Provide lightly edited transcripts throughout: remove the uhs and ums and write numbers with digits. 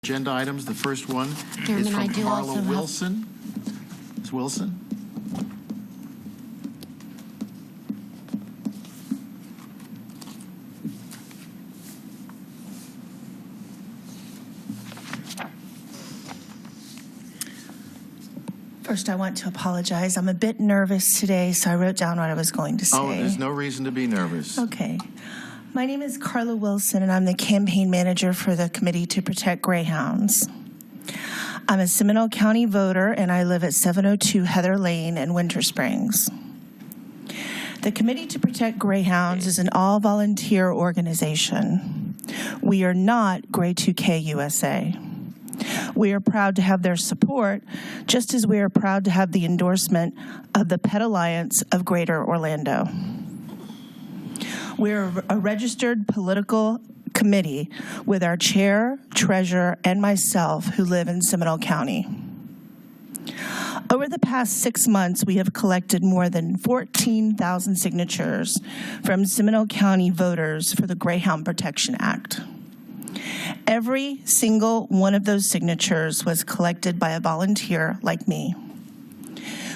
Agenda items. The first one Chairman, is from I do Carla also Wilson. Ms. Wilson? First, I want to apologize. I'm a bit nervous today, so I wrote down what I was going to say. Oh, there's no reason to be nervous. Okay. My name is Carla Wilson, and I'm the campaign manager for the Committee to Protect Greyhounds. I'm a Seminole County voter, and I live at 702 Heather Lane in Winter Springs. The Committee to Protect Greyhounds is an all-volunteer organization. We are not Grey 2K USA. We are proud to have their support, just as we are proud to have the endorsement of the Pet Alliance of Greater Orlando. We're a registered political committee with our chair, treasurer, and myself who live in Seminole County. Over the past 6 months, we have collected more than 14,000 signatures from Seminole County voters for the Greyhound Protection Act. Every single one of those signatures was collected by a volunteer like me.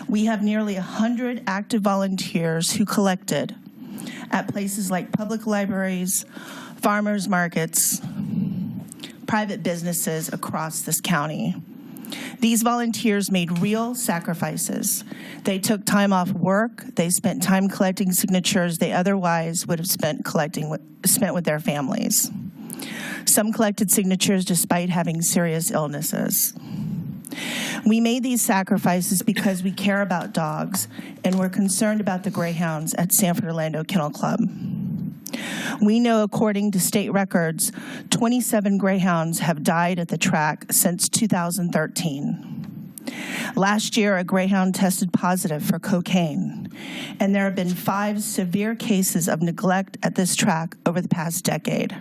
We have nearly 100 active volunteers who collected at places like public libraries, farmers markets, private businesses across this county. These volunteers made real sacrifices. They took time off work. They spent time collecting signatures they otherwise would have spent with their families. Some collected signatures despite having serious illnesses. We made these sacrifices because we care about dogs and we're concerned about the greyhounds at Sanford Orlando Kennel Club. We know, according to state records, 27 greyhounds have died at the track since 2013. Last year, a greyhound tested positive for cocaine, and there have been 5 severe cases of neglect at this track over the past decade.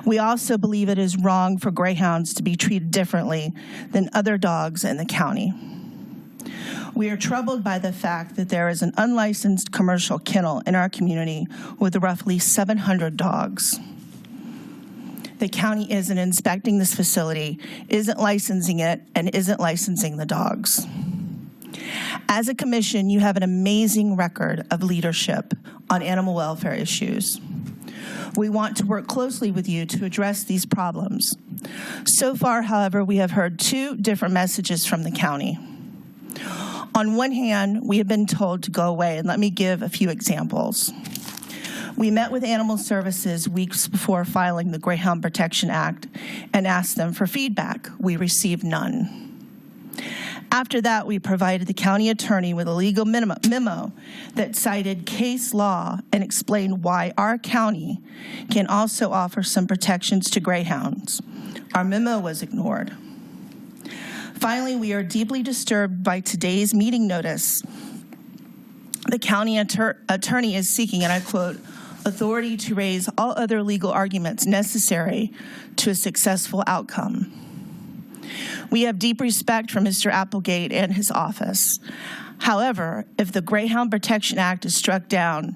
We also believe it is wrong for greyhounds to be treated differently than other dogs in the county. We are troubled by the fact that there is an unlicensed commercial kennel in our community with roughly 700 dogs. The county isn't inspecting this facility, isn't licensing it, and isn't licensing the dogs. As a commission, you have an amazing record of leadership on animal welfare issues. We want to work closely with you to address these problems. So far, however, we have heard 2 different messages from the county. On one hand, we have been told to go away, and let me give a few examples. We met with Animal Services weeks before filing the Greyhound Protection Act and asked them for feedback. We received none. After that, we provided the county attorney with a legal memo that cited case law and explained why our county can also offer some protections to greyhounds. Our memo was ignored. Finally, we are deeply disturbed by today's meeting notice. The county attorney is seeking, and I quote, authority to raise all other legal arguments necessary to a successful outcome. We have deep respect for Mr. Applegate and his office. However, if the Greyhound Protection Act is struck down,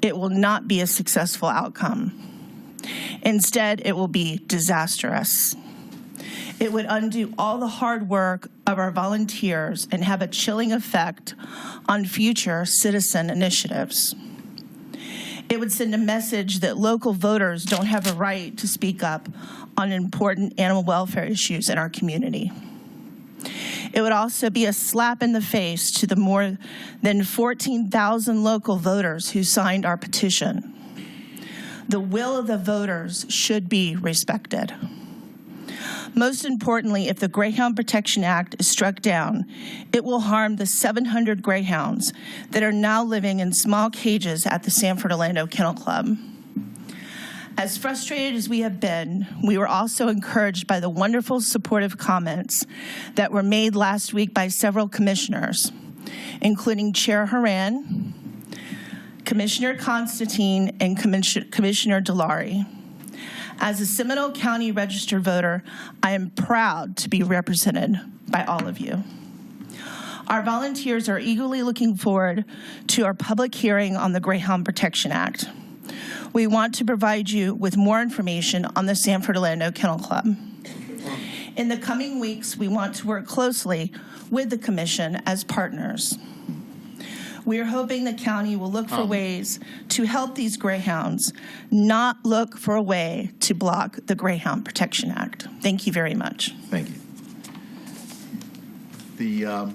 it will not be a successful outcome. Instead, it will be disastrous. It would undo all the hard work of our volunteers and have a chilling effect on future citizen initiatives. It would send a message that local voters don't have a right to speak up on important animal welfare issues in our community. It would also be a slap in the face to the more than 14,000 local voters who signed our petition. The will of the voters should be respected. Most importantly, if the Greyhound Protection Act is struck down, it will harm the 700 greyhounds that are now living in small cages at the Sanford Orlando Kennel Club. As frustrated as we have been, we were also encouraged by the wonderful supportive comments that were made last week by several commissioners, including Chair Horan, Commissioner Constantine, and Commissioner Delary. As a Seminole County registered voter, I am proud to be represented by all of you. Our volunteers are eagerly looking forward to our public hearing on the Greyhound Protection Act. We want to provide you with more information on the Sanford Orlando Kennel Club. In the coming weeks, we want to work closely with the Commission as partners. We are hoping the county will look for ways to help these greyhounds, not look for a way to block the Greyhound Protection Act. Thank you very much. Thank you. The